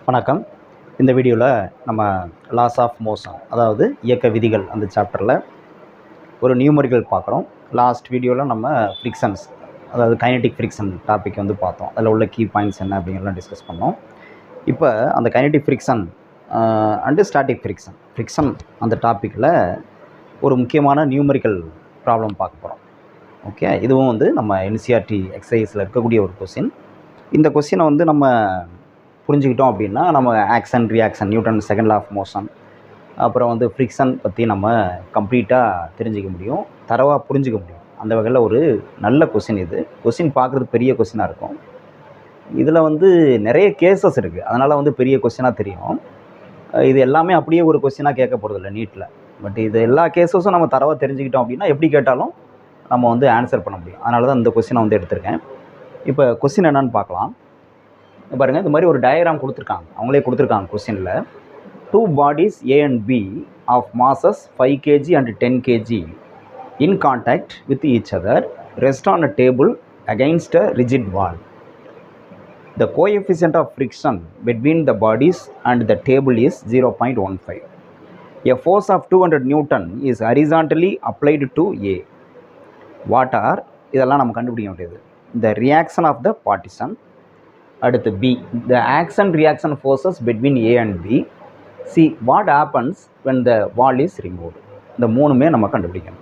வணக்கம். இந்த வீடியோவில் நம்ம லாஸ் ஆஃப் மோஷன், அதாவது இயக்க விதிகள், அந்த சாப்டரில் ஒரு நியூமரிக்கல் பார்க்குறோம். லாஸ்ட் வீடியோவில் நம்ம ஃப்ரிக்ஷன்ஸ், அதாவது கைனடிக் ஃப்ரிக்ஷன் டாபிக் வந்து பார்த்தோம். அதில் உள்ள கீ பாயிண்ட்ஸ் என்ன அப்படிங்கிறலாம் டிஸ்கஸ் பண்ணோம். இப்போ அந்த kinetic friction and static friction அந்த டாப்பிக்கில் ஒரு முக்கியமான நியூமரிக்கல் ப்ராப்ளம் பார்க்க போகிறோம். ஓகே, இதுவும் வந்து நம்ம என்சிஆர்டி எக்ஸசைஸில் இருக்கக்கூடிய ஒரு கொஸ்டின். இந்த கொஸ்டினை வந்து நம்ம புரிஞ்சுக்கிட்டோம் அப்படின்னா நம்ம action reaction, Newton second law of motion, அப்புறம் வந்து ஃப்ரிக்ஷன் பற்றி நம்ம கம்ப்ளீட்டாக தெரிஞ்சிக்க முடியும், தரவாக புரிஞ்சிக்க முடியும். அந்த வகையில் ஒரு நல்ல கொஸ்டின் இது. கொஸ்டின் பார்க்குறது பெரிய கொஸ்டினாக இருக்கும். இதில் வந்து நிறைய கேசஸ் இருக்குது, அதனால் வந்து பெரிய கொஸ்டினாக தெரியும். இது எல்லாமே அப்படியே ஒரு கொஸ்டினாக கேட்க போகிறதில்ல நீட்டில். பட் இது எல்லா கேசஸும் நம்ம தரவாக தெரிஞ்சுக்கிட்டோம் அப்படின்னா எப்படி கேட்டாலும் நம்ம வந்து ஆன்சர் பண்ண முடியும். அதனால தான் இந்த கொஸ்டினை வந்து எடுத்திருக்கேன். இப்போ கொஸ்டின் என்னன்னு பார்க்கலாம். பாருங்கள், இந்த மாதிரி ஒரு டயக்ராம் கொடுத்துருக்காங்க, அவங்களே கொடுத்துருக்காங்க கொஸ்டினில். 2 bodies A and B of masses 5 kg and 10 kg in contact with each other rest on a table against a rigid wall. The coefficient of friction between the bodies and the table is 0.15. A force of 200 Newton is horizontally applied to A. What are, இதெல்லாம் நம்ம கண்டுபிடிக்க வேண்டியது. The reaction of the partition. அடுத்து B, the action reaction forces between A and B. C, what happens when the wall is removed. இந்த மூணுமே நம்ம கண்டுபிடிக்கணும்.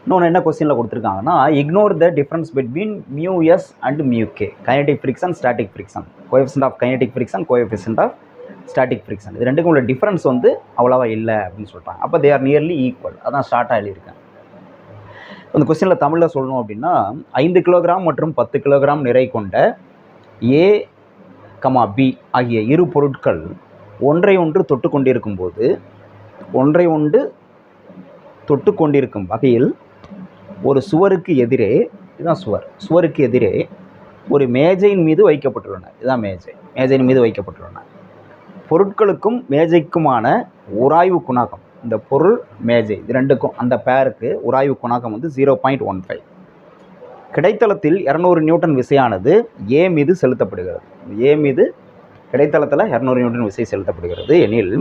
இன்னொன்று என்ன கொஸ்டினில் கொடுத்துருக்காங்கன்னா, ignore the difference between mu S and mu K. Kinetic friction, static friction, coefficient of kinetic friction, coefficient of static friction, இது ரெண்டுக்கும் உள்ள டிஃப்ரென்ஸ் வந்து அவ்வளோவா இல்லை அப்படின்னு சொல்கிறாங்க. அப்போ தே ஆர் நியர்லி ஈக்குவல். அதான் ஷார்ட்டாக எழுதியிருக்கேன். அந்த கொஸ்டினில் தமிழில் சொல்லணும் அப்படின்னா, 5 கிலோகிராம் மற்றும் 10 கிலோகிராம் நிறை கொண்ட A, B ஆகிய இரு பொருட்கள் ஒன்றை ஒன்று தொட்டு கொண்டிருக்கும் வகையில் ஒரு சுவருக்கு எதிரே, இதுதான் சுவருக்கு எதிரே ஒரு மேஜையின் மீது வைக்கப்பட்டுள்ளன. இதுதான் மேஜையின் மீது வைக்கப்பட்டுள்ளன. பொருட்களுக்கும் மேஜைக்குமான உராய்வு குணகம், இந்த பொருள் மேஜை இது ரெண்டுக்கும், அந்த பேருக்கு உராய்வு குணகம் வந்து 0.15. கிடைத்தளத்தில் 200 நியூட்டன் விசையானது A மீது செலுத்தப்படுகிறது. A மீது கிடைத்தளத்தில் 200 நியூட்டன் விசை செலுத்தப்படுகிறது எனில்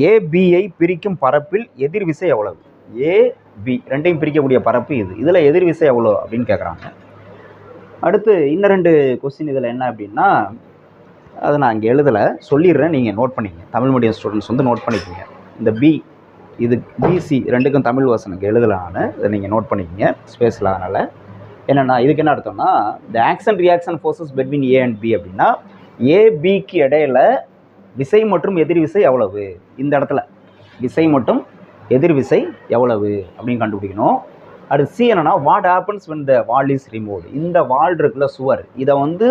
ABயை பிரிக்கும் பரப்பில் எதிர் விசை எவ்வளவு? AB ரெண்டையும் பிரிக்கக்கூடிய பரப்பு இது. இதில் எதிர் விசை எவ்வளோ அப்படின்னு கேட்குறாங்க. அடுத்து இன்னும் 2 கொஸ்டின் இதில் என்ன அப்படின்னா, அதை நான் இங்கே எழுதலை, சொல்லிடுறேன், நீங்கள் நோட் பண்ணிக்கங்க. தமிழ் மீடியம் ஸ்டூடெண்ட்ஸ் வந்து நோட் பண்ணிக்கோங்க. இந்த B, இது BC ரெண்டுக்கும் தமிழ் வசனுக்கு எழுதலை, நான் இதை நீங்கள் நோட் பண்ணிக்கோங்க ஸ்பேஸில். அதனால் என்னென்னா, இதுக்கு என்ன அர்த்தம்னா, the action reaction forces between A and B அப்படின்னா ABக்கு இடையில விசை மற்றும் எதிர் விசை எவ்வளவு, இந்த இடத்துல விசை மற்றும் எதிர் விசை எவ்வளவு அப்படின்னு கண்டுபிடிக்கணும். அடுத்து C என்னன்னா, what happens when the wall is removed. இந்த வால் இருக்குல்ல, சுவர், இதை வந்து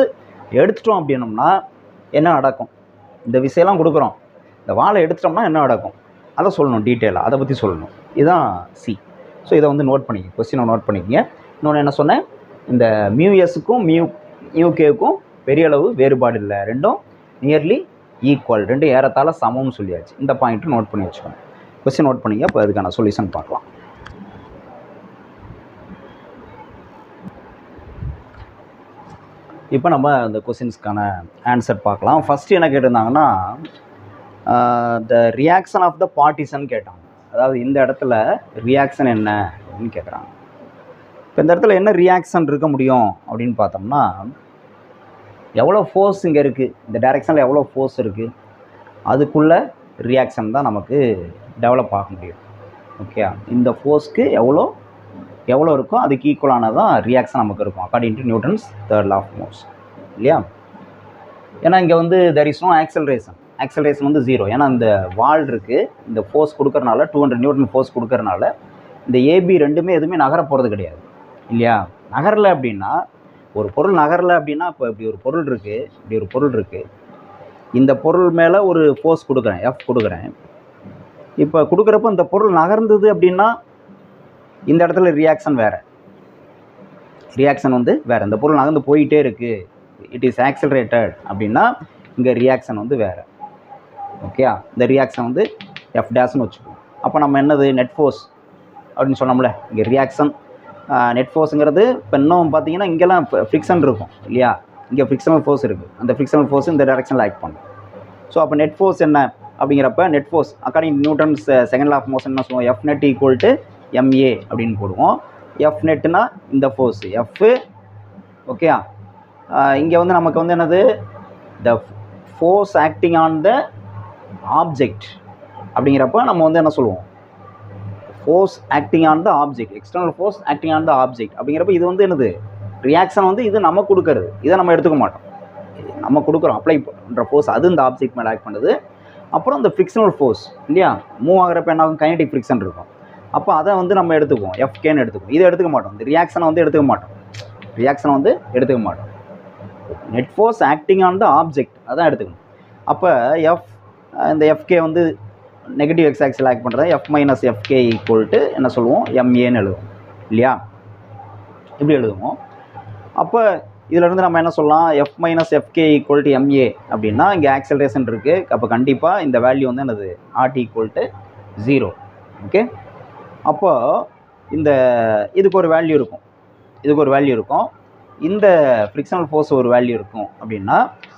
எடுத்துட்டோம் அப்படின்னோம்னா என்ன நடக்கும்? இந்த விசையெல்லாம் கொடுக்குறோம், இந்த வாலை எடுத்துட்டோம்னா என்ன நடக்கும் அதை சொல்லணும், டீட்டெயிலாக அதை பற்றி சொல்லணும். இதுதான் C. ஸோ இதை வந்து நோட் பண்ணிக்க, கொஸ்டினை நோட் பண்ணிக்கங்க. இன்னொன்று என்ன சொன்னேன், இந்த மியூஎஸ்க்கும் மியூகேக்கும் பெரிய அளவு வேறுபாடு இல்லை, ரெண்டும் நியர்லி ஈக்குவல், ரெண்டும் ஏறத்தாழ சமம்னு சொல்லியாச்சு. இந்த பாயிண்ட்டு நோட் பண்ணி வச்சுக்கோங்க. கொஸ்டின் நோட் பண்ணிங்க. இப்போ அதுக்கான சொல்யூஷன் பார்க்கலாம். இப்போ நம்ம இந்த கொஸ்டின்ஸ்க்கான ஆன்சர் பார்க்கலாம். ஃபஸ்ட்டு என்ன கேட்டிருந்தாங்கன்னா, the reaction of the partition கேட்டாங்க. அதாவது இந்த இடத்துல ரியாக்ஷன் என்ன அப்படின்னு கேட்குறாங்க. இப்போ இந்த இடத்துல என்ன ரியாக்ஷன் இருக்க முடியும் அப்படின்னு பார்த்தோம்னா, எவ்வளோ ஃபோர்ஸ் இங்கே இருக்குது, இந்த டைரெக்ஷனில் எவ்வளோ ஃபோர்ஸ் இருக்குது, அதுக்குள்ளே ரியாக்ஷன் தான் நமக்கு டெவலப் ஆக முடியும். ஓகே, இந்த ஃபோர்ஸ்க்கு எவ்வளோ இருக்கோ அதுக்கு ஈக்குவலானதான் ரியாக்ஷன் நமக்கு இருக்கும் according to Newton's third law of motion, இல்லையா? ஏன்னா இங்கே வந்து தெர் இஸ் நோ ஆக்சலரேஷன் வந்து 0. ஏன்னா இந்த வால் இருக்குது, இந்த ஃபோர்ஸ் கொடுக்கறனால 200 நியூட்டன் ஃபோர்ஸ் கொடுக்கறனால இந்த AB ரெண்டுமே எதுவுமே நகர போகிறது கிடையாது, இல்லையா? நகரலை அப்படின்னா, ஒரு பொருள் நகரலை அப்படின்னா, இப்போ இப்படி ஒரு பொருள் இருக்குது, இந்த பொருள் மேலே ஒரு ஃபோர்ஸ் கொடுக்குறேன், F கொடுக்குறேன். இப்போ கொடுக்குறப்போ இந்த பொருள் நகர்ந்தது அப்படின்னா இந்த இடத்துல ரியாக்ஷன் வந்து வேறு. இந்த பொருள் நகர்ந்து போயிட்டே இருக்குது, இட் இஸ் ஆக்சலரேட்டட் அப்படின்னா இங்கே ரியாக்ஷன் வந்து வேறு. ஓகே, இந்த ரியாக்ஷன் வந்து F டேஷ்னு வச்சுக்கோம். அப்போ நம்ம என்னது, நெட் ஃபோர்ஸ் அப்படின்னு சொன்னோம்ல, இங்கே ரியாக்ஷன் நெட் ஃபோர்ஸுங்கிறது இப்போ இன்னும் பார்த்தீங்கன்னா இங்கெல்லாம் ஃப்ரிக்ஷன் இருக்கும், இல்லையா? இங்கே ஃப்ரிக்ஷனல் ஃபோர்ஸ் இருக்குது, அந்த ஃப்ரிக்ஷனல் ஃபோர்ஸ் இந்த டைரெக்ஷனில் ஆக்ட் பண்ணும். ஸோ அப்போ நெட் ஃபோர்ஸ் என்ன அப்படிங்கிறப்ப net force according Newton's second law of motion என்ன சொல்லுவோம், F net equal to MA அப்படின்னு போடுவோம். எஃப் நெட்னா இந்த ஃபோர்ஸ் எஃப், ஓகே. இங்கே வந்து நமக்கு வந்து என்னது, the force acting on the object அப்படிங்கிறப்ப நம்ம வந்து என்ன சொல்லுவோம், force acting on the object, external force acting on the object அப்படிங்கிறப்ப இது வந்து என்னது, ரியாக்ஷன் வந்து இது நம்ம கொடுக்கறது, இதை நம்ம எடுத்துக்க மாட்டோம். நம்ம கொடுக்குறோம் அப்ளை பண்ணுற ஃபோர்ஸ், அது இந்த ஆப்ஜெக்ட் மேலே ஆக்ட் பண்ணுது. அப்புறம் இந்த ஃப்ரிக்ஷனல் ஃபோர்ஸ் இல்லையா, மூவ் ஆகிறப்ப என்ன ஆகும், கைனடிக் ஃப்ரிக்ஷன் இருக்கும். அப்போ அதை வந்து நம்ம எடுத்துக்குவோம், எஃப்கேன்னு எடுத்துக்குவோம். இதை எடுத்துக்க மாட்டோம், இந்த ரியாக்ஷனை வந்து எடுத்துக்க மாட்டோம், net force acting on the object அதான் எடுத்துக்கணும். அப்போ இந்த எஃப்கே வந்து நெகட்டிவ் எக்ஸ் ஆக்சில் ஆக்ட் பண்ணுறது, F minus FK equal to என்ன சொல்லுவோம், எம்ஏன்னு எழுதுவோம் இல்லையா, இப்படி எழுதுவோம். அப்போ இதிலிருந்து நம்ம என்ன சொல்லலாம், F minus FK equal to MA அப்படின்னா இங்கே ஆக்சலரேஷன் இருக்குது. அப்போ கண்டிப்பாக இந்த வேல்யூ வந்து என்னது, ஆர்டி ஈக்குவல் டு 0. ஓகே. அப்போ இந்த இதுக்கு ஒரு வேல்யூ இருக்கும், இந்த ஃப்ரிக்ஷனல் ஃபோர்ஸ் ஒரு வேல்யூ இருக்கும் அப்படின்னா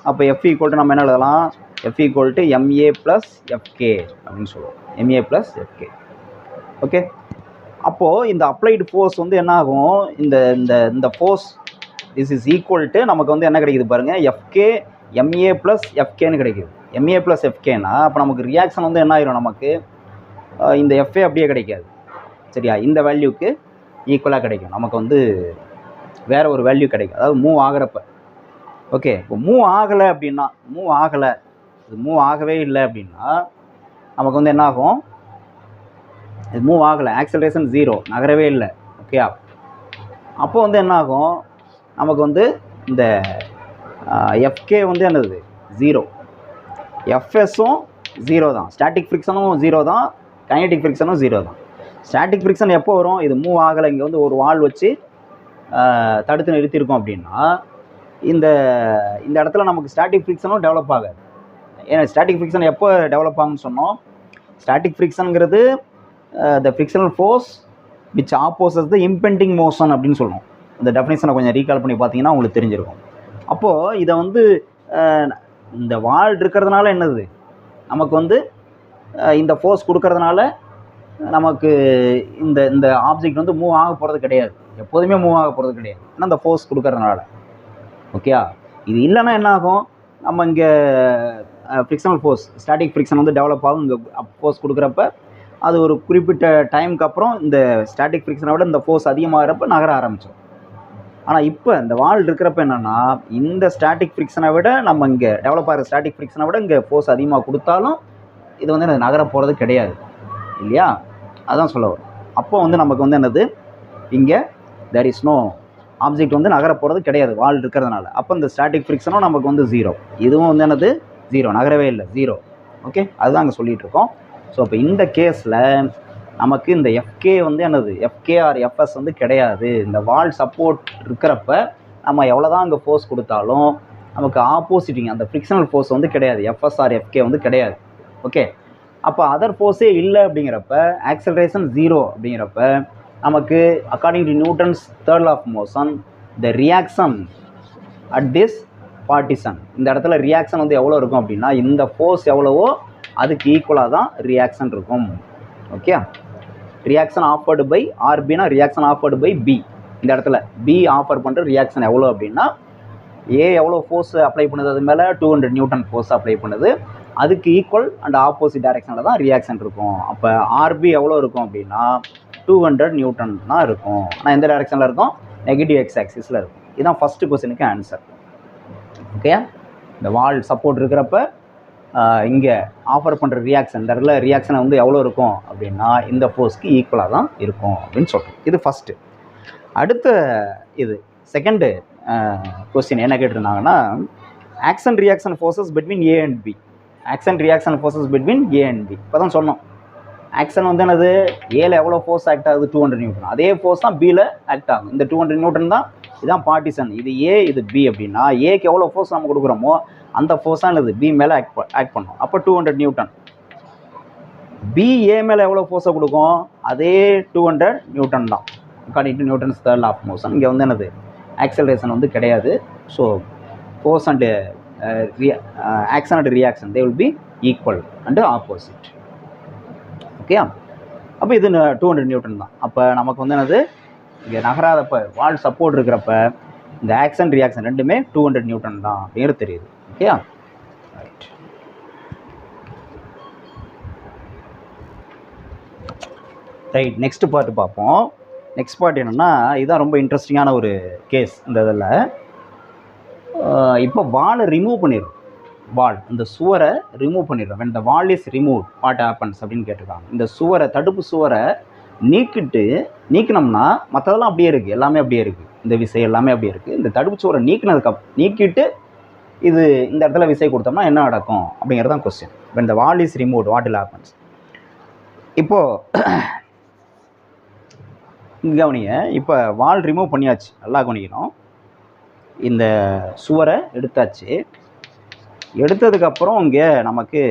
அப்போ எஃப் ஈக்குவல் டு நம்ம என்ன எழுதலாம், F equal to MA plus FK அப்படின்னு சொல்லுவோம், எம்ஏ ப்ளஸ் எஃப்கே. ஓகே. அப்போது இந்த அப்ளைடு ஃபோர்ஸ் வந்து என்ன ஆகும், இந்த force this is equal to நமக்கு வந்து என்ன கிடைக்குது பாருங்கள், எஃப்கே எம்ஏ ப்ளஸ் எஃப்கேன்னு கிடைக்குது. எம்ஏ ப்ளஸ் எஃப்கேனா அப்போ நமக்கு ரியாக்ஷன் வந்து என்ன ஆயிரும், நமக்கு இந்த எஃப்ஏ அப்படியே கிடைக்காது சரியா, இந்த வேல்யூக்கு ஈக்குவலாக கிடைக்கும், நமக்கு வந்து வேறு ஒரு வேல்யூ கிடைக்கும், அதாவது மூவ் ஆகிறப்ப. ஓகே. இப்போ மூவ் ஆகவே இல்லை அப்படின்னா நமக்கு வந்து என்ன ஆகும், இது மூவ் ஆகலை, ஆக்சலரேஷன் 0, நகரவே இல்லை. ஓகே. அப்போ வந்து என்ன ஆகும், நமக்கு வந்து இந்த எஃப்கே வந்து என்னது 0, எஃப்எஸும் 0 தான், ஸ்டாட்டிக் ஃப்ரிக்ஷனும் 0 தான், கைனடிக் ஃப்ரிக்ஷனும் 0 தான். ஸ்டாட்டிக் ஃப்ரிக்ஷன் எப்போ வரும், இது மூவ் ஆகலை, இங்கே வந்து ஒரு வால் வச்சு தடுத்து நிறுத்தியிருக்கோம் அப்படின்னா இந்த இடத்துல நமக்கு ஸ்டாட்டிக் ஃப்ரிக்ஷனும் டெவலப் ஆகாது. ஏன்னா ஸ்டாட்டிக் ஃப்ரிக்ஷன் எப்போ டெவலப் ஆகும்னு சொன்னோம், ஸ்டாட்டிக் ஃப்ரிக்ஷனுங்கிறது the frictional force which opposes the impending motion அப்படின்னு சொல்லணும். இந்த டெஃபினேஷனை கொஞ்சம் ரீகால் பண்ணி பார்த்தீங்கன்னா உங்களுக்கு தெரிஞ்சிருக்கும். அப்போது இதை வந்து இந்த வால் இருக்கிறதுனால என்னது, நமக்கு வந்து இந்த ஃபோர்ஸ் கொடுக்கறதுனால நமக்கு இந்த ஆப்ஜெக்ட் வந்து மூவ் ஆக போகிறது கிடையாது, எப்போதுமே மூவ் ஆக போகிறது கிடையாது, ஏன்னா இந்த ஃபோர்ஸ் கொடுக்கறதுனால. ஓகே. இது இல்லைன்னா என்ன ஆகும், நம்ம இங்கே ஃப்ரிக்ஷனல் ஃபோர்ஸ் ஸ்டாட்டிக் ஃப்ரிக்ஷன் வந்து டெவலப் ஆகும், இங்கே ஃபோர்ஸ் கொடுக்குறப்ப அது ஒரு குறிப்பிட்ட டைமுக்கு அப்புறம் இந்த ஸ்டாட்டிக் ஃப்ரிக்ஷனை விட இந்த ஃபோர்ஸ் அதிகமாகிறப்ப நகர ஆரம்பிச்சிடும். ஆனால் இப்போ இந்த வால் இருக்கிறப்ப என்னென்னா, இந்த ஸ்டாட்டிக் ஃப்ரிக்ஷனை விட நம்ம இங்கே டெவலப் ஆகிற ஸ்டாட்டிக் ஃப்ரிக்ஷனை விட இங்கே ஃபோர்ஸ் அதிகமாக கொடுத்தாலும் இது வந்து எனக்கு நகர போகிறது கிடையாது இல்லையா, அதான் சொல்ல வரும். அப்போ வந்து நமக்கு வந்து என்னது, இங்கே தேர் இஸ் நோ ஆப்ஜெக்ட் வந்து நகர போகிறது கிடையாது வால் இருக்கிறதுனால. அப்போ இந்த ஸ்டாட்டிக் ஃப்ரிக்ஷனும் நமக்கு வந்து 0, இதுவும் வந்து என்னது 0, நகரவே இல்லை 0. ஓகே. அதுதான் அங்கே சொல்லிகிட்டு இருக்கோம். ஸோ அப்போ இந்த கேஸில் நமக்கு இந்த எஃப்கே வந்து என்னது, எஃப்கே ஆர் எஃப்எஸ் வந்து கிடையாது. இந்த வால் சப்போர்ட் இருக்கிறப்ப நம்ம எவ்வளோ தான் அங்கே ஃபோர்ஸ் கொடுத்தாலும் நமக்கு ஆப்போசிட்டிங் அந்த ஃப்ரிக்ஷனல் ஃபோர்ஸ் வந்து கிடையாது, எஃப்எஸ் ஆர் எஃப்கே வந்து கிடையாது. ஓகே. அப்போ அதர் ஃபோர்ஸே இல்லை அப்படிங்கிறப்ப, ஆக்சலரேஷன் 0 அப்படிங்கிறப்ப நமக்கு according to Newton's third law of motion the reaction at this partition, இந்த இடத்துல ரியாக்ஷன் வந்து எவ்வளோ இருக்கும் அப்படின்னா, இந்த ஃபோர்ஸ் எவ்வளவோ அதுக்கு ஈக்குவலாக தான் ரியாக்ஷன் இருக்கும். ஓகே. ரியாக்ஷன் ஆஃபர்டு பை ஆர்பினா ரியாக்ஷன் ஆஃபர்டு பை பி, இந்த இடத்துல பி ஆஃபர் பண்ணுற ரியாக்ஷன் எவ்வளோ அப்படின்னா, ஏ எவ்வளோ ஃபோர்ஸ் அப்ளை பண்ணுது, அது மேலே 200 நியூட்டன் ஃபோர்ஸ் அப்ளை பண்ணுது, அதுக்கு ஈக்குவல் அண்ட் ஆப்போசிட் டைரெக்ஷனில் தான் ரியாக்ஷன் இருக்கும். அப்போ ஆர்பி எவ்வளோ இருக்கும் அப்படின்னா 200 நியூட்டன் தான் இருக்கும். ஆனால் எந்த டைரெக்ஷனில் இருக்கும், நெகட்டிவ் எக்ஸ் ஆக்சிஸில் இருக்கும். இதுதான் ஃபஸ்ட்டு கொஸ்டினுக்கு ஆன்சர். ஓகே. இந்த வால் சப்போர்ட் இருக்கிறப்ப இங்கே ஆஃபர் பண்ணுற ரியாக்ஷன், இந்த இடத்துல ரியாக்ஷனை வந்து எவ்வளோ இருக்கும் அப்படின்னா இந்த ஃபோர்ஸ்க்கு ஈக்குவலாக தான் இருக்கும் அப்படின்னு சொல்கிறோம். இது ஃபஸ்ட்டு. அடுத்த இது செகண்டு கொஸ்டின் என்ன கேட்டிருந்தாங்கன்னா, action reaction forces between A and B, action reaction forces between A and B. இப்போ தான் சொன்னோம், ஆக்ஷன் வந்து என்னது, ஏல எவ்வளோ ஃபோர்ஸ் ஆக்ட் ஆகுது 200 நியூட்டன், அதே ஃபோர்ஸ் தான் பியில் ஆக்ட் ஆகும். இந்த 200 நியூட்டன் தான் இதுதான் பார்ட்டிஷன், இது ஏ இது பி அப்படின்னா ஏக்கு எவ்வளோ ஃபோர்ஸ் நம்ம கொடுக்குறோமோ அந்த ஃபோர்ஸ் தான் இது பி மேலே ஆக்ட் பண்ணும். அப்போ 200 நியூட்டன். பி ஏ மேலே எவ்வளோ ஃபோர்ஸை கொடுக்கும், அதே 200 நியூட்டன் தான் according to Newton's third law of motion. இங்கே வந்து என்னது, ஆக்சலரேஷன் வந்து கிடையாது. So force and action and reaction they will be equal and opposite. Okay, அப்போ இது 200 நியூட்டன் தான். அப்போ நமக்கு வந்து என்னது, இங்கே நகராதப்போ வால் சப்போர்ட் இருக்கிறப்ப இந்த ஆக்ஷன் ரியாக்ஷன் ரெண்டுமே 200 நியூட்டன் தான் அப்படிங்கிறது தெரியுது. Okay, right. Right, next part பார்ப்போம். நெக்ஸ்ட் பார்ட் என்னென்னா, இதுதான் ரொம்ப இன்ட்ரெஸ்டிங்கான ஒரு கேஸ். இந்த இதில் இப்போ வாலை ரிமூவ் பண்ணிடும், வால் இந்த சுவரை ரிமூவ் பண்ணிடுறோம். when the wall is removed what happens அப்படின்னு கேட்டிருக்காங்க. இந்த சுவரை, தடுப்பு சுவரை நீக்கினோம்னா மற்றதெல்லாம் அப்படியே இருக்குது, எல்லாமே அப்படியே இருக்குது, இந்த விசை எல்லாமே அப்படியே இருக்குது. இந்த தடுப்பு சுவரை நீக்கிட்டு இது இந்த இடத்துல விசை கொடுத்தோம்னா என்ன நடக்கும் அப்படிங்கிறது தான் question. when the wall is removed what will happens. இப்போது கவனிங்க, இப்போ வால் ரிமூவ் பண்ணியாச்சு, நல்லா கவனிக்கணும். இந்த சுவரை எடுத்தாச்சு. எடுத்ததுக்கப்புறம் இங்கே நமக்கு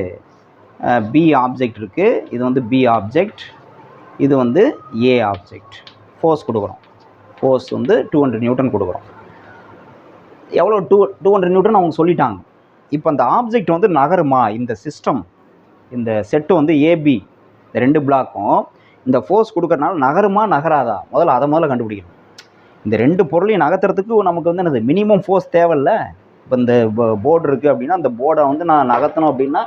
பி ஆப்ஜெக்ட் இருக்குது. இது வந்து பி ஆப்ஜெக்ட், இது வந்து ஏ ஆப்ஜெக்ட். ஃபோர்ஸ் கொடுக்குறோம், ஃபோர்ஸ் வந்து 200 நியூட்டன் கொடுக்குறோம். எவ்வளோ 200 நியூட்டன் அவங்க சொல்லிட்டாங்க. இப்போ அந்த ஆப்ஜெக்ட் வந்து நகருமா, இந்த சிஸ்டம், இந்த செட்டு வந்து ஏபி, இந்த 2 பிளாக்கும் இந்த ஃபோர்ஸ் கொடுக்கறனால நகருமா நகராதா, முதல்ல கண்டுபிடிக்கணும். இந்த 2 பொருளையும் நகர்த்துறதுக்கு நமக்கு வந்து என்னது, மினிமம் ஃபோர்ஸ் தேவையில்ல. இப்போ இந்த போர்டு இருக்குது அப்படின்னா, அந்த போர்டை வந்து நான் நகர்த்தணும் அப்படின்னா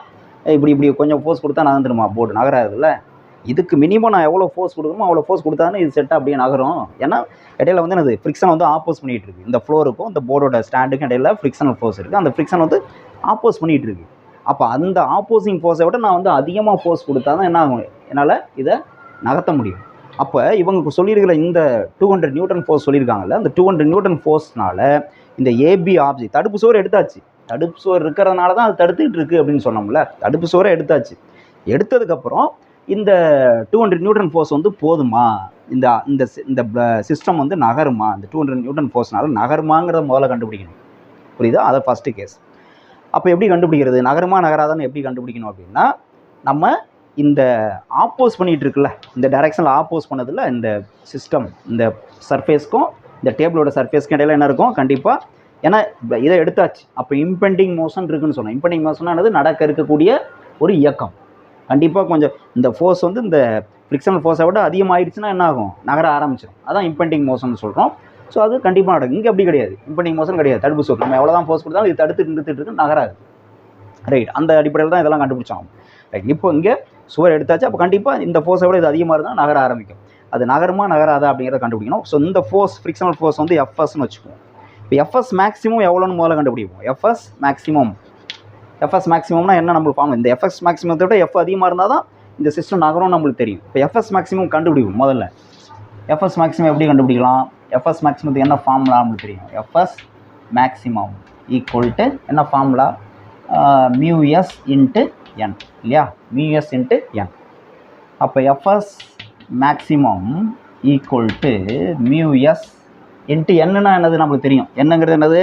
இப்படி கொஞ்சம் ஃபோர்ஸ் கொடுத்தா நகர்ந்துடுமா, போர்டு நகராதுல்ல. இதுக்கு மினிமம் நான் எவ்வளோ ஃபோர்ஸ் கொடுக்கணுமோ அவ்வளோ ஃபோர்ஸ் கொடுத்தாலும் இது செட்டாக அப்படியே நகரும். ஏன்னா இடையில வந்து என்னது, ஃப்ரிக்ஷன் வந்து ஆப்போஸ் பண்ணிகிட்டு இருக்குது. இந்த ஃப்ளோருக்கும் இந்த போர்டோட ஸ்டாண்டுக்கும் இடையில ஃப்ரிக்ஷனல் ஃபோர்ஸ் இருக்குது. அந்த ஃப்ரிக்ஷன் வந்து ஆப்போஸ் பண்ணிகிட்டு இருக்குது. அப்போ அந்த ஆப்போசிங் ஃபோர்ஸை விட நான் வந்து அதிகமாக ஃபோர்ஸ் கொடுத்தா தான் என்ன ஆகும், என்னால் இதை நகர்த்த முடியும். அப்போ இவங்க சொல்லியிருக்கிற இந்த 200 நியூட்டன் ஃபோர்ஸ் சொல்லியிருக்காங்கல்ல, அந்த 200 நியூட்டன் ஃபோர்ஸ்னால இந்த ஏபி ஆப்ஜெக்ட், தடுப்பு சுவர் எடுத்தாச்சு, தடுப்பு சுவர் இருக்கிறதுனால தான் அது தடுத்துக்கிட்டு இருக்குது அப்படின்னு சொன்னோம்ல. தடுப்பு சுவரை எடுத்தாச்சு. எடுத்ததுக்கப்புறம் இந்த 200 நியூட்டன் ஃபோர்ஸ் வந்து போதுமா, இந்த இந்த சிஸ்டம் வந்து நகருமா, இந்த 200 நியூட்டன் ஃபோர்ஸ்னால நகருமாங்கிறத முதல்ல கண்டுபிடிக்கணும். புரியுதா? அதை ஃபஸ்ட்டு கேஸ். அப்போ எப்படி கண்டுபிடிக்கிறது, நகருமா நகராதான்னு எப்படி கண்டுபிடிக்கணும் அப்படின்னா, நம்ம இந்த ஆப்போஸ் பண்ணிகிட்டு இருக்குல்ல, இந்த டைரெக்ஷனில் ஆப்போஸ் பண்ணதில்ல இந்த சிஸ்டம், இந்த சர்ஃபேஸ்க்கும் இந்த டேபிளோட சர்ஃபேஸ்க்கும் இடையில என்ன இருக்கும், கண்டிப்பாக, ஏன்னா இதை எடுத்தாச்சு. அப்போ இம்பெண்டிங் மோஷன் இருக்குதுன்னு சொன்னோம். இம்பெண்டிங் மோஷனானது நடக்க இருக்கக்கூடிய ஒரு இயக்கம். கண்டிப்பாக கொஞ்சம் இந்த ஃபோர்ஸ் வந்து இந்த ஃப்ரிக்ஷனல் ஃபோர்ஸை விட அதிகமாகிடுச்சுன்னா என்ன ஆகும், நகர ஆரம்பிச்சிடும். அதான் இம்பெண்டிங் மோஷன் சொல்கிறோம். ஸோ அது கண்டிப்பாக நடக்கும். இங்கே அப்படி கிடையாது, இம்பெண்டிங் மோஷன் கிடையாது. தடுப்பு சுவர் நம்ம எவ்வளோ தான் ஃபோர்ஸ் கொடுத்தாலும் இது தடுத்து நிறுத்திட்டு இருக்கு, நகராது. ரைட், அந்த அடிப்படையில் தான் இதெல்லாம் கண்டுபிடிச்சாங்க. ரைட், இப்போ இங்கே சுவர் எடுத்தாச்சு. அப்போ கண்டிப்பாக இந்த ஃபோர்ஸை விட இது அதிகமாக இருந்தால் நகர ஆரம்பிக்கும். அது நகரமா நகராதா அப்படிங்கிறத கண்டுபிடிக்கணும். ஸோ இந்த ஃபோர்ஸ், ஃப்ரிக்ஷனல் ஃபோர்ஸ் வந்து எஃப்எஸ்ன்னு வச்சுக்குவோம். இப்போ எஃப்எஸ் மேக்ஸிமம் எவ்வளோன்னு முதல்ல கண்டுபிடிப்போம். எஃப்எஸ் மேக்ஸிமம்னா என்ன நம்மளுக்கு ஃபார்ம், இந்த எஃப்எஸ் மேக்ஸிமத்தை விட எஃப் அதிகமாக இருந்தால் தான் இந்த சிஸ்டம் நகரம் நம்மளுக்கு தெரியும். இப்போ எஃப்எஸ் மேக்ஸிமம் கண்டுபிடிப்போம் முதல்ல. எஃப்எஸ் மேக்ஸிமம் எப்படி கண்டுபிடிக்கலாம், எஃப்எஸ் மேக்ஸிமத்துக்கு என்ன ஃபார்முலா நம்மளுக்கு தெரியும். எஃப்எஸ் மேக்ஸிமம் ஈக்குவல் டு என்ன ஃபார்முலா, மியூஎஸ் இன்ட்டு என், இல்லையா, மியூஎஸ் இன்ட்டு என். அப்போ FS maximum equal to mu s into என்னன்னா என்னது நம்மளுக்கு தெரியும். என்னங்கிறது என்னது,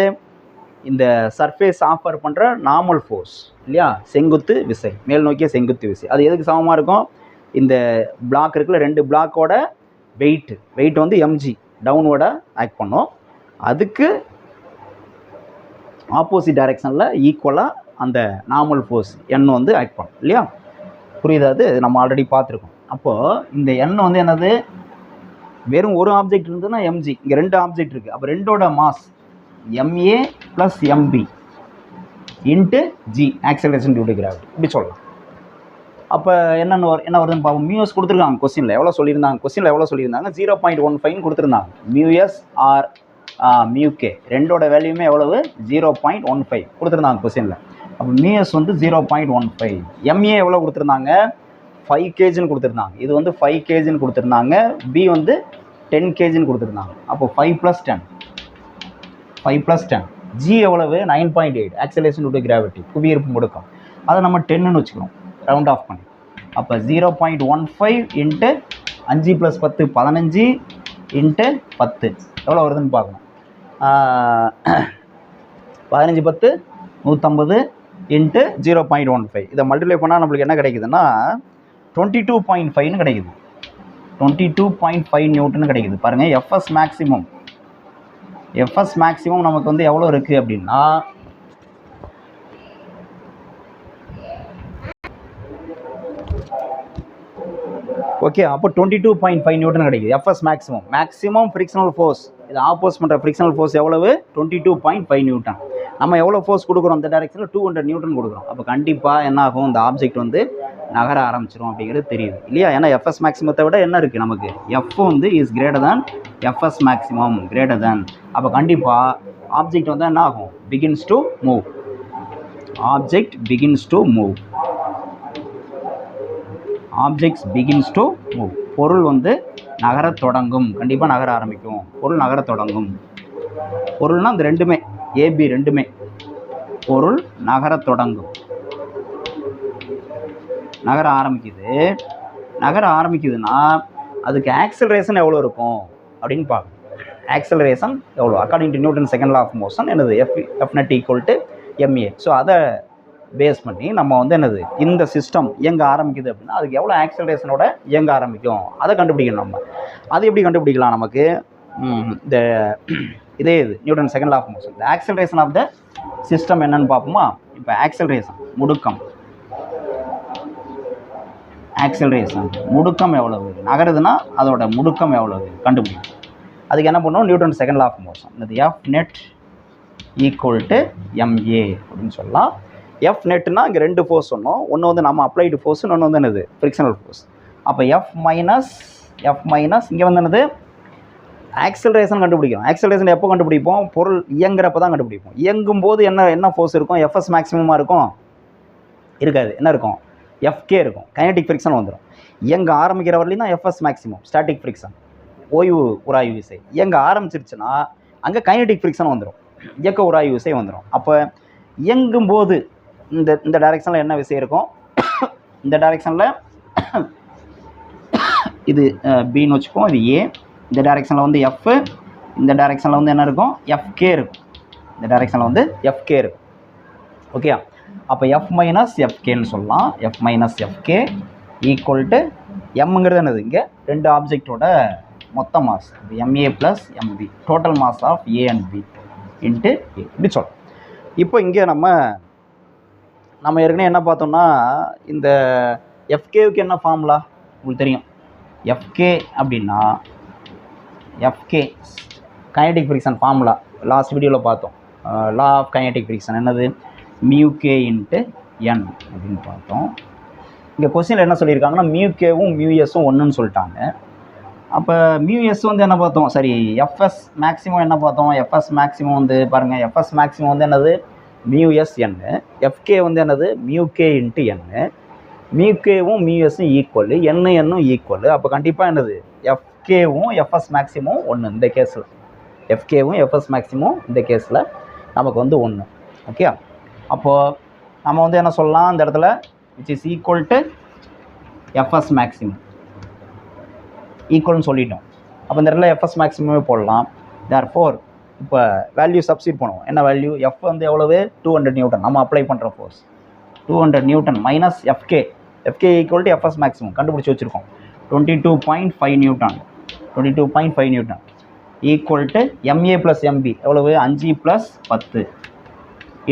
இந்த சர்ஃபேஸ் ஆஃபர் பண்ணுற நார்மல் ஃபோர்ஸ், இல்லையா, செங்குத்து விசை, மேல் நோக்கிய செங்குத்து விசை. அது எதுக்கு சமமாக இருக்கும், இந்த பிளாக் இருக்குல்ல, 2 பிளாக்கோட வெயிட் வந்து எம்ஜி டவுன்வோட ஆக்ட் பண்ணோம். அதுக்கு ஆப்போசிட் டைரெக்ஷனில் ஈக்குவலாக அந்த நார்மல் ஃபோர்ஸ் என் வந்து ஆக்ட் பண்ணும், இல்லையா. புரியுதா? அது நம்ம ஆல்ரெடி பார்த்துருக்கோம். அப்போது இந்த என் வந்து என்னது, வெறும் ஒரு ஆப்ஜெக்ட் இருந்ததுன்னா எம்ஜி, இங்கே 2 ஆப்ஜெக்ட் இருக்குது. அப்போ 2ஓட mass MA plus MB into G, acceleration due to gravity, இப்படி சொல்லலாம். அப்போ என்ன வருதுன்னு பார்ப்போம். மியூஎஸ் கொடுத்துருக்காங்க கொஸ்டினில், எவ்வளோ சொல்லியிருந்தாங்க, 0.15 கொடுத்துருந்தாங்க. மியூஎஸ் ஆர் மியூகே ரெண்டோட வேல்யூமே எவ்வளவு, 0.15 கொடுத்துருந்தாங்க கொஸ்டினில். அப்போ மியூஎஸ் வந்து 0.15. எம்ஏ எவ்வளோ கொடுத்துருந்தாங்க, 5 kgன்னு கொடுத்துருந்தாங்க. இது வந்து 5 kgன்னு கொடுத்துருந்தாங்க. பி வந்து 10 kgன்னு கொடுத்துருந்தாங்க. அப்போ 5 + 10 ஜி எவ்வளவு, 9.8 ஆக்சலேஷன் டியூ டு கிராவிட்டி, புவியீர்ப்பு முடுக்கம். அதை நம்ம 10ன்னு வச்சுக்கிறோம், ரவுண்ட் ஆஃப் பண்ணி. அப்போ 0.15 இன்ட்டு 5 + 10 15 இன்ட்டு 10 எவ்வளோ வருதுன்னு பார்க்கணும். 15 × 10 150 இன்ட்டு 0.15. இதை மல்டிப்ளை பண்ணால் நம்மளுக்கு என்ன கிடைக்குதுன்னா 22.5ன்னு கிடைக்குது. 22.5 நியூட்டன்னு கிடைக்குது. பாருங்கள், எஃப்எஸ் மேக்ஸிமம் நமக்கு வந்து எவ்வளோ இருக்குது அப்படின்னா ஓகே, அப்போ 22.5 நியூட்டன் கிடைக்குது. எஃப்எஸ் மேக்ஸிமம் ஃப்ரிக்ஷனல் ஃபோர்ஸ், இது ஆப்போஸ் பண்ணுற ஃப்ரிக்ஷனல் ஃபோர்ஸ் எவ்வளவு? 22.5 நியூட்டன். நம்ம எவ்வளோ ஃபோர்ஸ் கொடுக்குறோம் இந்த டைரெக்ஷனில்? 200 நியூட்டன் கொடுக்குறோம். அப்போ கண்டிப்பாக என்ன ஆகும்? இந்த ஆப்ஜெக்ட் வந்து நகர ஆரம்பிச்சிடும் அப்படிங்கிறது தெரியுது இல்லையா? ஏன்னா எஃப்எஸ் மேக்ஸிமத்தை விட என்ன இருக்குது நமக்கு? எஃப் வந்து is greater than FS maximum, greater than. அப்போ கண்டிப்பாக ஆப்ஜெக்ட் வந்து என்ன ஆகும்? Begins to move. Object begins to move. Objects begins to move. பொருள் வந்து நகரத் தொடங்கும். கண்டிப்பாக நகர ஆரம்பிக்கும். பொருள் நகரத் தொடங்கும். பொருள்னால் இந்த ரெண்டுமே, ஏபி ரெண்டுமே. பொருள் நகரத் தொடங்கும். நகர ஆரம்பிக்குது. நகர ஆரம்பிக்குதுன்னா அதுக்கு ஆக்சலரேஷன் எவ்வளோ இருக்கும் அப்படின்னு பார்க்கணும். ஆக்சலரேஷன் எவ்வளோ? According to Newton second law of motion என்னது? F net equal to MA. So அதை பேஸ் பண்ணி நம்ம வந்து என்னது, இந்த சிஸ்டம் இயங்க ஆரம்பிக்குது அப்படின்னா அதுக்கு எவ்வளோ ஆக்சலரேஷனோட இயங்க ஆரம்பிக்கும் அதை கண்டுபிடிக்கணும். நம்ம அது எப்படி கண்டுபிடிக்கலாம்? நமக்கு இந்த இதே இது Newton second law of motion, இந்த ஆக்சலரேஷன் ஆஃப் த சிஸ்டம் என்னன்னு பார்ப்போமா? இப்போ ஆக்சலரேஷன் முடுக்கம், ஆக்சலரேஷன் முடுக்கம் எவ்வளவு நகருதுன்னா அதோட முடுக்கம் எவ்வளவு கண்டுபிடிக்கும். அதுக்கு என்ன பண்ணுவோம்? Newton second law of motion, இந்த F net equal to MA அப்படின்னு சொல்லலாம். எஃப் நெட்னா இங்கே ரெண்டு ஃபோர்ஸ் சொன்னோம். ஒன்று வந்து நம்ம அப்ளைடு ஃபோர்ஸ், இன்னொன்று வந்து என்னது? Frictional force. அப்போ எஃப் மைனஸ் இங்கே வந்து என்னது? ஆக்சலரேஷன் கண்டுபிடிக்கும். ஆக்சலரேஷன் எப்போ கண்டுபிடிப்போம்? பொருள் இயங்குறப்ப தான் கண்டுபிடிப்போம். இயங்கும் போது என்ன ஃபோர்ஸ் இருக்கும்? எஃப்எஸ் மேக்ஸிமமாக இருக்கும்? இருக்காது. என்ன இருக்கும்? எஃப்கே இருக்கும். கைனடிக் ஃப்ரிக்ஷன் வந்துடும். இயங்க ஆரம்பிக்கிற வரலையும் தான் எஃப்எஸ் மேக்ஸிமம், ஸ்டாட்டிக் ஃப்ரிக்ஷன், ஓய்வு உராய்வு விசை. இயங்க ஆரம்பிச்சிருச்சுன்னா அங்கே கைனடிக் ஃப்ரிக்ஷன் வந்துடும், இயக்க உராய்வு விசை வந்துடும். அப்போ இயங்கும் போது இந்த டைரெக்ஷனில் என்ன விசை இருக்கும்? இந்த டைரெக்ஷனில் இது பின்னு வச்சுப்போம், இது ஏ. இந்த டைரெக்ஷனில் வந்து எஃப், இந்த டைரெக்ஷனில் வந்து என்ன இருக்கும்? எஃப்கே இருக்கும். இந்த டைரெக்ஷனில் வந்து எஃப்கே இருக்கும். ஓகே, அப்போ எஃப் மைனஸ் எஃப்கேன்னு சொல்லலாம். F minus FK equal to எம்ங்கிறது என்னது? இங்கே ரெண்டு ஆப்ஜெக்டோட மொத்த mass, MA plus MB, total mass of A and B into A, இப்படி சொல்லலாம். இப்போ இங்கே நம்ம ஏற்கனவே என்ன பார்த்தோம்னா, இந்த எஃப்கேவுக்கு என்ன ஃபார்முலா உங்களுக்கு தெரியும்? எஃப்கே அப்படின்னா FK kinetic friction formula last வீடியோவில் பார்த்தோம். லா ஆஃப் கைனடிக் ஃப்ரிக்ஷன் என்னது? மியூகே இன்ட்டு என் அப்படின்னு பார்த்தோம். இங்கே கொஸ்டினில் என்ன சொல்லியிருக்காங்கன்னா மியூகேவும் மியூஎஸும் ஒன்றுன்னு சொல்லிட்டாங்க. அப்போ மியூஎஸ் வந்து என்ன பார்த்தோம்? சரி, எஃப்எஸ் மேக்ஸிமம் என்ன பார்த்தோம்? எஃப்எஸ் மேக்ஸிமம் வந்து பாருங்கள், எஃப்எஸ் மேக்ஸிமம் வந்து என்னது? மியூஎஸ் என்னு. எஃப்கே வந்து என்னது? மியூகே இன்ட்டு என்னு. மியூகேவும் மியூஎஸும் ஈக்குவல், என்னும் ஈக்குவல். அப்போ கண்டிப்பாக என்னது? எஃப்கேவும் எஃப்எஸ் மேக்ஸிமம் ஒன்று இந்த கேஸில். எஃப்கேவும் எஃப்எஸ் மேக்ஸிமம் இந்த கேஸில் நமக்கு வந்து ஒன்று. ஓகே, அப்போது நம்ம வந்து என்ன சொல்லலாம் இந்த இடத்துல? Which is equal to FS maximum ஈக்குவல்னு சொல்லிட்டோம். அப்போ இந்த இடத்துல எஃப்எஸ் மேக்ஸிமமே போடலாம். தேர்ஃபோர் இப்போ வேல்யூ சப்ஸ்டிட் பண்ணுவோம். என்ன வேல்யூ? எஃப் வந்து எவ்வளவு? 200 நியூட்டன். நம்ம அப்ளை பண்ணுற force 200 newton minus FK. FK equal to FS maximum கண்டுபிடிச்சி வச்சுருக்கோம். 22.5 Newton. 22.5 Newton equal to MA plus MP எவ்வளவு? 5 ப்ளஸ் 10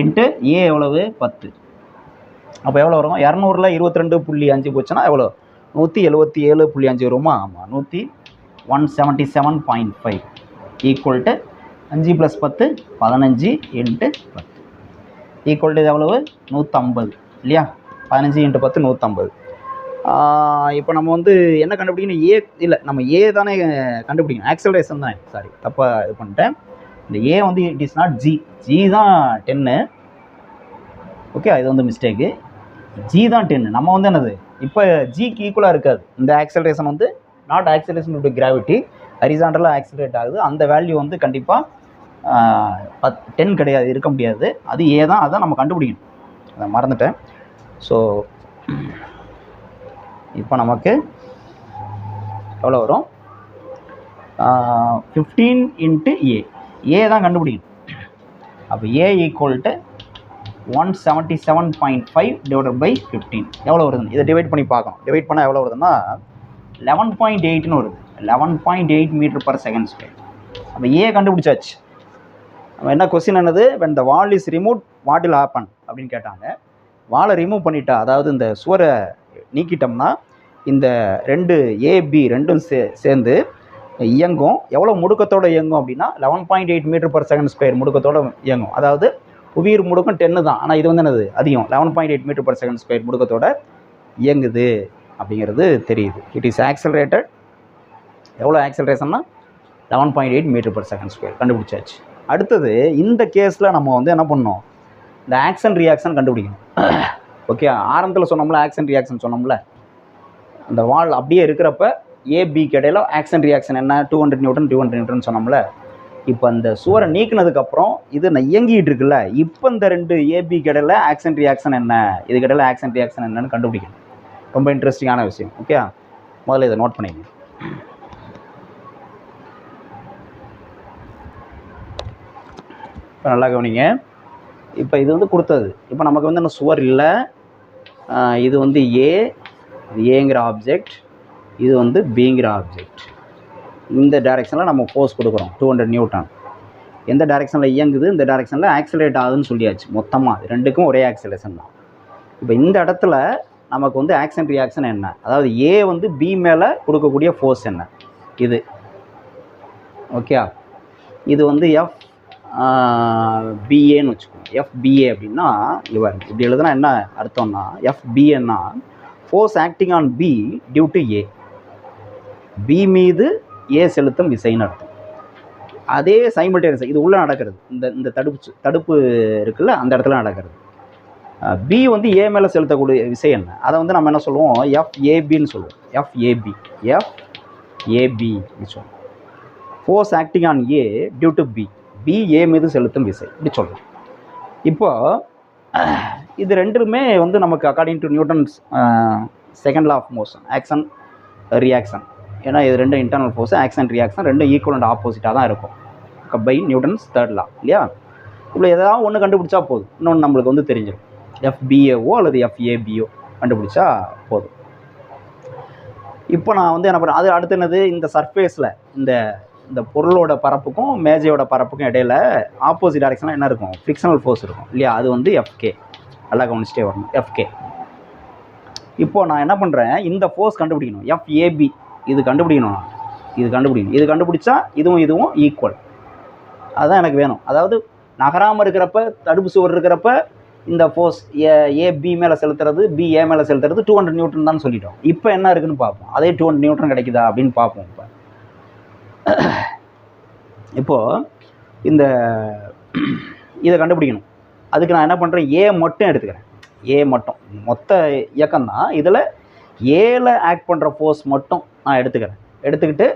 இன்ட்டு ஏ எவ்வளவு? 10. அப்போ எவ்வளோ வரும்? 200ல் 22.5 போச்சுன்னா எவ்வளோ? 177.5 வருமா? ஆமாம், 177.5 equal to 5 + 10 15 into 10 equal to எவ்வளவு? 150 இல்லையா? 15 × 10 150. இப்போ நம்ம வந்து என்ன கண்டுபிடிக்கணும்? ஏ இல்லை, நம்ம ஏ தானே கண்டுபிடிக்கணும். ஆக்சலரேஷன் தான். சாரி, தப்பாக இது பண்ணிட்டேன். இந்த ஏ வந்து it is not G. G தான் 10. ஓகே, இது வந்து மிஸ்டேக்கு. ஜி தான் 10. நம்ம வந்து என்னது? இப்போ ஜிக்கு ஈக்குவலாக இருக்காது. இந்த ஆக்சலரேஷன் வந்து நாட் ஆக்சலரேஷன் டு கிராவிட்டி, ஹரிசாண்டலாக ஆக்சலரேட் ஆகுது. அந்த வேல்யூ வந்து கண்டிப்பாக 10 கிடையாது, இருக்க முடியாது. அது ஏ தான். அதான் நம்ம கண்டுபிடிக்கணும். அதை மறந்துட்டேன். ஸோ இப்போ நமக்கு எவ்வளோ வரும்? 15 இன்ட்டு ஏ. ஏ தான் கண்டுபிடிக்கணும். அப்போ ஏ ஈக்குவல் டு 177.5 டிவைடட் பை 15 எவ்வளோ வருதுன்னு இதை டிவைட் பண்ணி பார்க்கணும். டிவைட் பண்ணால் எவ்வளோ வருதுன்னா 11.8ன்னு வருது. 11.8 m/s². அப்போ ஏ கண்டுபிடிச்சாச்சு. நம்ம என்ன கொஸ்டின் என்னது? when the wall is removed what will happen அப்படின்னு கேட்டாங்க. வாலை ரிமூவ் பண்ணிட்டா, அதாவது இந்த சுவரை நீக்கிட்டோம்னா இந்த ரெண்டு ஏபி ரெண்டும் சேர்ந்து இயங்கும். எவ்வளோ முடுக்கத்தோடு இயங்கும் அப்படின்னா 11.8 மீட்டர்/செகண்ட் முடுக்கத்தோடு இயங்கும். அதாவது புவியீர் முடுக்கம் 10 தான், ஆனால் இது வந்து என்னது அதிகம், 11.8 மீட்டர்/செகண்ட் முடுக்கத்தோட இயங்குது அப்படிங்கிறது தெரியுது. It is accelerated. எவ்வளோ ஆக்சலரேஷன்னா 11.8 மீட்டர்/செகண்ட் கண்டுபிடிச்சாச்சு. அடுத்தது இந்த கேஸில் நம்ம வந்து என்ன பண்ணோம், இந்த ஆக்சன் ரியாக்ஷன் கண்டுபிடிக்கணும். ஓகே, ஆரம்பத்தில் சொன்னோம்ல ஆக்சன் ரியாக்ஷன் சொன்னோம்ல, அந்த வால் அப்படியே இருக்கிறப்ப ஏபிக்கு இடையில ஆக்சன் ரியாக்ஷன் என்ன, 200 நியூட்டன் 200 நியூட்டன் சொன்னோம்ல. இப்போ அந்த சுவரை நீக்கினதுக்கப்புறம் இது நான் இயங்கிட்டு இருக்குல்ல, இப்போ இந்த ரெண்டு ஏபிக்கு இடையில ஆக்சன் ரியாக்ஷன் என்ன, இதுக்கு இடையில ஆக்சன் ரியாக்ஷன் என்னன்னு கண்டுபிடிக்கணும். ரொம்ப இன்ட்ரெஸ்டிங்கான விஷயம். ஓகே, முதல்ல இதை நோட் பண்ணிக்கணும். இப்போ நல்லா கவனிங்க. இப்போ இது வந்து கொடுத்தது. இப்போ நமக்கு வந்து என்ன சுவர் இல்லை, இது வந்து ஏங்கிற ஆப்ஜெக்ட், இது வந்து பிங்கிற ஆப்ஜெக்ட். இந்த டைரெக்ஷனில் நம்ம ஃபோர்ஸ் கொடுக்குறோம் 200 நியூட்டன். எந்த டைரெக்ஷனில் இயங்குது, இந்த டைரெக்ஷனில் ஆக்சிலேட் ஆகுதுன்னு சொல்லியாச்சு. மொத்தமாக ரெண்டுக்கும் ஒரே ஆக்சிலேஷன் தான். இப்போ இந்த இடத்துல நமக்கு வந்து ஆக்சன் ரியாக்ஷன் என்ன, அதாவது ஏ வந்து பி மேலே கொடுக்கக்கூடிய ஃபோர்ஸ் என்ன, இது ஓகே. இது வந்து பிஏன்னு வச்சுக்கோங்க. எஃப்பிஏ அப்படின்னா இவர் இப்படி எழுதுனா என்ன அர்த்தம்னா, எஃப்பிஏன்னா force acting on B due to A. B மீது ஏ செலுத்தும் விசைன்னு அர்த்தம். அதே சைமல்டேனியஸ் இது உள்ளே நடக்கிறது, இந்த தடுப்பு இருக்குல்ல, அந்த இடத்துல நடக்கிறது. பி வந்து ஏ மேலே செலுத்தக்கூடிய விசை என்ன, அதை வந்து நம்ம என்ன சொல்லுவோம், எஃப்ஏபின்னு சொல்லுவோம். எஃப்ஏபி அப்படின்னு சொல்லுவோம். Force acting on A due to B A மீது செலுத்தும் விசை இப்படி சொல்லலாம். இப்போ இது ரெண்டுமே வந்து நமக்கு according to Newton's second law of motion, action reaction. ஏன்னா இது ரெண்டும் இன்டர்னல் ஃபோர்ஸ், ஆக்சன் ரியாக்ஷன் ரெண்டும் ஈக்குவல் அண்ட் ஆப்போசிட்டாக தான் இருக்கும் பை நியூட்டன்ஸ் தேர்ட் லா இல்லையா. இப்போ எதாவது ஒன்று கண்டுபிடிச்சா போதும், இன்னொன்று நம்மளுக்கு வந்து தெரிஞ்சிடும். எஃப்பிஏஓ அல்லது எஃப்ஏபிஓ கண்டுபிடிச்சா போதும். இப்போ நான் வந்து என்ன பண்ணுறேன், அது அடுத்து என்னது, இந்த சர்ஃபேஸில் இந்த பொருளோட பரப்புக்கும் மேஜையோட பரப்புக்கும் இடையில ஆப்போசிட் டைரெக்ஷனில் என்ன இருக்கும், ஃப்ரிக்ஷனல் ஃபோர்ஸ் இருக்கும் இல்லையா. அது வந்து எஃப்கே. நல்லா கவனிச்சிட்டே வரணும், எஃப்கே. இப்போது நான் என்ன பண்ணுறேன், இந்த ஃபோர்ஸ் கண்டுபிடிக்கணும், எஃப்ஏபி இது கண்டுபிடிக்கணும். இது கண்டுபிடிச்சா இதுவும் ஈக்குவல். அதுதான் எனக்கு வேணும். அதாவது நகராமல் இருக்கிறப்ப, தடுப்பு சுவர் இருக்கிறப்ப இந்த ஃபோர்ஸ் ஏ பி மேலே செலுத்துறது, பி ஏ மேலே செலுத்துறது 200 நியூட்டன் தான் சொல்லிட்டோம். இப்போ என்ன இருக்குதுன்னு பார்ப்போம், அதே 200 நியூட்டன் கிடைக்குதா அப்படின்னு பார்ப்போம். இப்போது இதை கண்டுபிடிக்கணும். அதுக்கு நான் என்ன பண்ணுறேன், ஏ மட்டும் எடுத்துக்கிறேன். ஏ மட்டும் மொத்த இயக்கம் தான், இதில் ஏல ஆக்ட் பண்ணுற ஃபோர்ஸ் மட்டும் நான் எடுத்துக்கிட்டு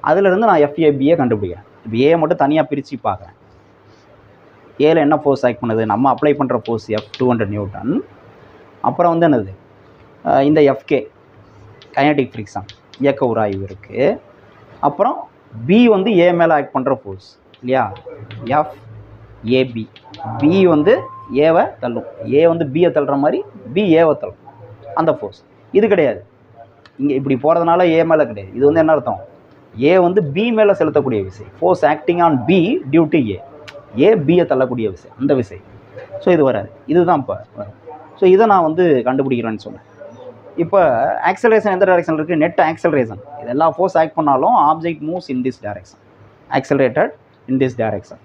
அதிலிருந்து நான் எஃப்ஏபியை கண்டுபிடிக்கிறேன். இப்போ ஏ மட்டும் தனியாக பிரித்து பார்க்குறேன். ஏல என்ன ஃபோர்ஸ் ஆக்ட் பண்ணுது, நம்ம அப்ளை பண்ணுற ஃபோர்ஸ் எஃப் 200 நியூட்டன். அப்புறம் வந்து என்னது, இந்த எஃப்கே கைனடிக் ஃப்ரிக்ஷன் இயக்க உராய்வு இருக்குது. அப்புறம் பி வந்து ஏ மேலே ஆக்ட் பண்ணுற ஃபோர்ஸ் இல்லையா, எஃப்ஏபி. பி வந்து ஏவை தள்ளும், ஏ வந்து பியை தள்ளுற மாதிரி பி ஏவை தள்ளும், அந்த ஃபோர்ஸ். இது கிடையாது, இங்கே இப்படி போகிறதுனால ஏ மேலே கிடையாது. இது வந்து என்ன அர்த்தம், ஏ வந்து பி மேலே செலுத்தக்கூடிய விசை, force acting on B due to A பியை தள்ளக்கூடிய விசை, அந்த விசை. ஸோ இது வராது, இதுதான் இப்போ வரும். ஸோ இதை நான் வந்து கண்டுபிடிக்கிறேன்னு சொன்னேன். இப்போ ஆக்சலரேஷன் எந்த டைரெக்ஷன் இருக்குது, நெட் ஆக்சலரேஷன். இது எல்லா ஃபோர்ஸ் ஆக்ட் பண்ணாலும் object moves in this direction, accelerated in this direction.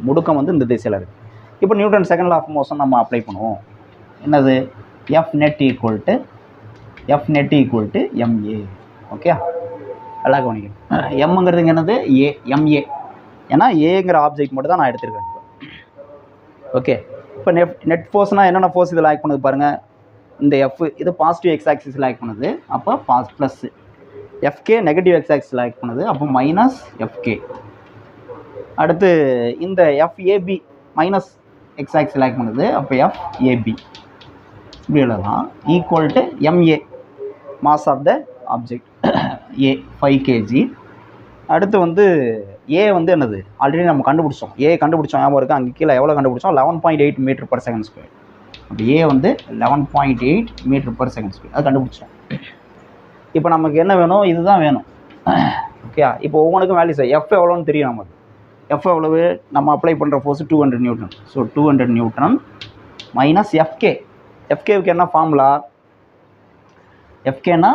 முடுக்கம் வந்து இந்த திசையில் இருக்குது. இப்போ Newton second law of motion நம்ம அப்ளை பண்ணுவோம். என்னது, F net equal to MA. Okay, நல்லா கவனிக்கணும். எம்ங்கிறதுங்க என்னது, எம்ஏ. ஏன்னா ஏங்கிற ஆப்ஜெக்ட் மட்டும் தான் நான் எடுத்துருக்கேன். ஓகே, இப்போ நெட் ஃபோர்ஸ்னால் என்னென்ன ஃபோர்ஸ் இதில் ஆக்ட் பண்ணுது பாருங்கள். இந்த எஃப் இது பாசிட்டிவ் எக்ஸ் ஆக்சிஸில் ஆக்ட் பண்ணுது, அப்போ ப்ளஸ்ஸு. எஃப்கே நெகட்டிவ் எக்ஸ் ஆக்சிஸில் ஆக்ட் பண்ணுது, அப்போ மைனஸ் எஃப்கே. அடுத்து இந்த எஃப்ஏபி மைனஸ் எக்ஸ் ஆக்சிஸில் ஆக்ட் பண்ணுது, அப்போ எஃப்ஏபி. இப்படி எழுதலாம். Equal to MA, mass of the object A 5 kg. அடுத்து வந்து ஏ வந்து என்னது, ஆல்ரெடி நம்ம கண்டுபிடிச்சோம், ஞாபகம் இருக்குது. அங்கே கீழே எவ்வளோ கண்டுபிடிச்சோம், 11.8 மீட்டர்/செகண்ட். அப்போ ஏ வந்து 11.8 மீட்டர்/செகண்ட். அது கண்டுபிடிச்சோம். இப்போ நமக்கு என்ன வேணும், இதுதான் வேணும். ஓகே, இப்போ ஒவ்வொன்றுக்கும் வேல்யூ சார். எஃப் எவ்வளோன்னு தெரியும் நமக்கு. எஃப் எவ்வளவு, நம்ம அப்ளை பண்ணுற force 200 newton. So 200 newton minus FK. எஃப்கேவுக்கு என்ன ஃபார்முலா, எஃப்கேனா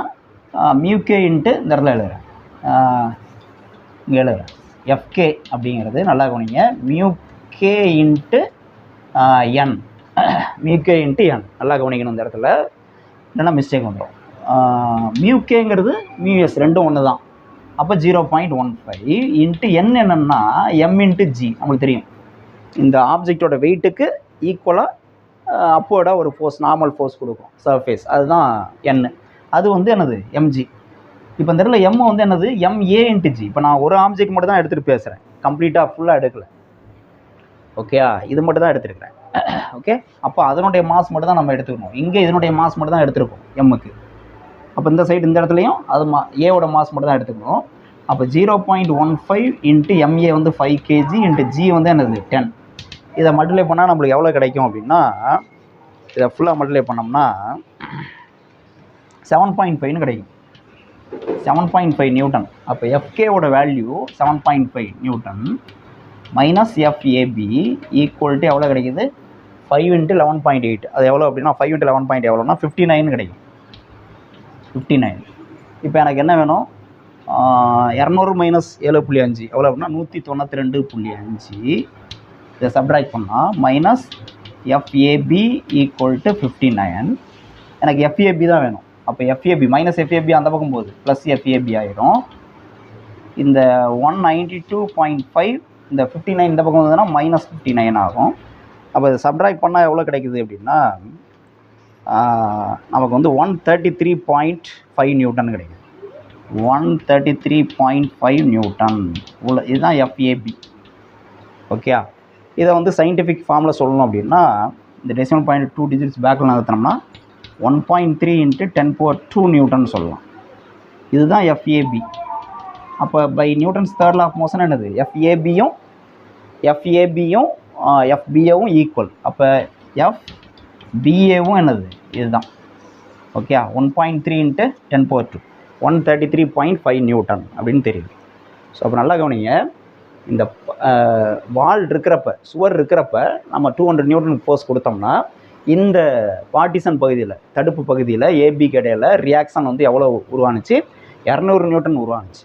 மியூகே இன்ட்டு இந்த இடத்துல எழுதுகிறேன், இங்கே எழுதுகிறேன் எஃப்கே அப்படிங்கிறது நல்லா கவனிங்க, மியூகே இன்ட்டு என், மியூகே இன்ட்டு என் நல்லா கவனிக்கணும் இந்த இடத்துல, இல்லைன்னா மிஸ்டேக் வந்துடும். மியூகேங்கிறது மியூஎஸ் ரெண்டும் ஒன்று தான். அப்போ 0.15 இன்ட்டு என் என்னென்னா எம் இன்ட்டு ஜி, நம்மளுக்கு தெரியும் இந்த ஆப்ஜெக்டோட வெயிட்டுக்கு ஈக்குவலாக அப்போர்டாக ஒரு ஃபோர்ஸ், நார்மல் ஃபோர்ஸ் கொடுக்கும் சர்ஃபேஸ், அதுதான் என். அது வந்து என்னது எம்ஜி. இப்போ இந்த இடத்துல எம் வந்து என்னது எம்ஏ இன்ட்டு ஜி. இப்போ நான் ஒரு ஆப்ஜெக்ட் மட்டும் தான் எடுத்துகிட்டு பேசுகிறேன், கம்ப்ளீட்டாக ஃபுல்லாக எடுக்கலை. ஓகேயா, இது மட்டும் தான் எடுத்துருக்கிறேன். ஓகே, அப்போ அதனுடைய மாஸ் மட்டும் தான் நம்ம எடுத்துக்கணும். இங்கே இதனுடைய மாஸ் மட்டும் தான் எடுத்துருக்கோம் எம்முக்கு. அப்போ இந்த சைடு இந்த இடத்துலையும் அது ஏவோட மாஸ் மட்டும் தான் எடுத்துக்கணும். அப்போ 0.15 இன்ட்டு எம்ஏ வந்து 5 kg இன்ட்டு ஜி வந்து என்னது 10. இதை மல்டிப்ளை பண்ணால் நம்மளுக்கு எவ்வளோ கிடைக்கும் அப்படின்னா, இதை ஃபுல்லாக மல்டிப்ளை பண்ணோம்னா 7.5ன்னு கிடைக்கும், 7.5 நியூட்டன். அப்போ எஃப்கேவோட value 7.5 newton minus FAB equal to எவ்வளோ கிடைக்குது 5 × 11.8. அது எவ்வளோ அப்படின்னா 5 × 11.8 எவ்வளோனா 59 கிடைக்கும், 59. இப்போ எனக்கு என்ன வேணும், 200 மைனஸ் 7.5 எவ்வளோ அப்படின்னா 192.5. இதை சப்ட்ராக்ட் பண்ணால் மைனஸ் எஃப்ஏபி ஈக்குவல் டு 59. எனக்கு எஃப்ஏபி தான் வேணும். அப்போ எஃப்ஏபி மைனஸ் எஃப்ஏபி அந்த பக்கம் போகுது, ப்ளஸ் எஃப்ஏபி ஆயிரும். இந்த 192.5 இந்த 59 இந்த பக்கம் வந்ததுன்னா மைனஸ் 59 ஆகும். அப்போ இதை சப்ட்ராக்ட் பண்ணால் எவ்வளோ கிடைக்குது அப்படின்னா நமக்கு வந்து 133.5 நியூட்டன் கிடைக்குது, 133.5 நியூட்டன் உள்ள. இதுதான் எஃப்ஏபி. ஓகே, இதை வந்து சயின்டிஃபிக் ஃபார்மில் சொல்லணும் அப்படின்னா இந்த டெசிமல் பாயிண்ட் 2 டிஜிட்ஸ் பேக்கில் நகர்த்தினோம்னா 1.3 × 10⁻² நியூட்டன் சொல்லலாம். இதுதான் எஃப்ஏபி. அப்போ by Newton's third law of motion என்னது எஃப்ஏபியும் எஃபிஏவும் ஈக்குவல். அப்போ எஃப்பிஏவும் என்னது இதுதான். ஓகே, 1.3 × 10⁻², 133.5 நியூட்டன் அப்படின்னு தெரியுது. ஸோ அப்போ நல்லா கவனிங்க, இந்த வால் இருக்கிறப்ப, சுவர் இருக்கிறப்ப நம்ம 200 நியூட்டனுக்கு ஃபோர்ஸ் கொடுத்தோம்னா இந்த பார்ட்டிசன் பகுதியில், தடுப்பு பகுதியில் ஏபிக்கு இடையில் ரியாக்ஷன் வந்து எவ்வளோ உருவானுச்சு, 200 நியூட்டன் உருவானுச்சு.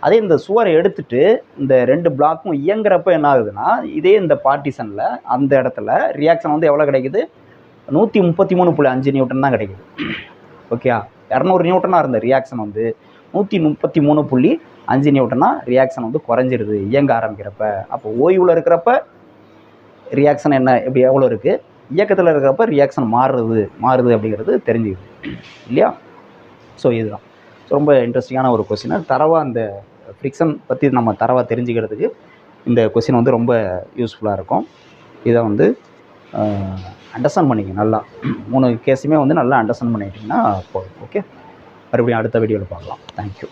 அதே இந்த சுவரை எடுத்துகிட்டு இந்த 2 பிளாக்கும் இயங்குறப்ப என்ன ஆகுதுன்னா, இதே இந்த பார்ட்டிசனில் அந்த இடத்துல ரியாக்ஷன் வந்து எவ்வளோ கிடைக்குது, 133.5 நியூட்டன் தான் கிடைக்குது. ஓகே, 200 நியூட்டனாக இருந்த ரியாக்ஷன் வந்து 133.5 நியூட்டனாக ரியாக்ஷன் வந்து குறைஞ்சிருது இயங்க ஆரம்பிக்கிறப்ப. அப்போ ஓய்வில் இருக்கிறப்ப ரியாக்ஷன் என்ன எப்படி எவ்வளோ இருக்குது, இயக்கத்தில் இருக்கிறப்ப ரியாக்ஷன் மாறுது அப்படிங்கிறது தெரிஞ்சுக்குது இல்லையா. ஸோ இதுதான் ரொம்ப இன்ட்ரெஸ்டிங்கான ஒரு கொஸ்டின். தரவாக இந்த ஃப்ரிக்ஷன் பற்றி நம்ம தரவாக தெரிஞ்சுக்கிறதுக்கு இந்த கொஸ்டின் வந்து ரொம்ப யூஸ்ஃபுல்லாக இருக்கும். இதை வந்து அண்டர்ஸ்டாண்ட் பண்ணிங்க நல்லா, 3 கேஸுமே வந்து நல்லா அண்டர்ஸ்டாண்ட் பண்ணிக்கிட்டிங்கன்னா போதும். ஓகே, மறுபடியும் அடுத்த வீடியோவில் பார்க்கலாம். தேங்க்யூ.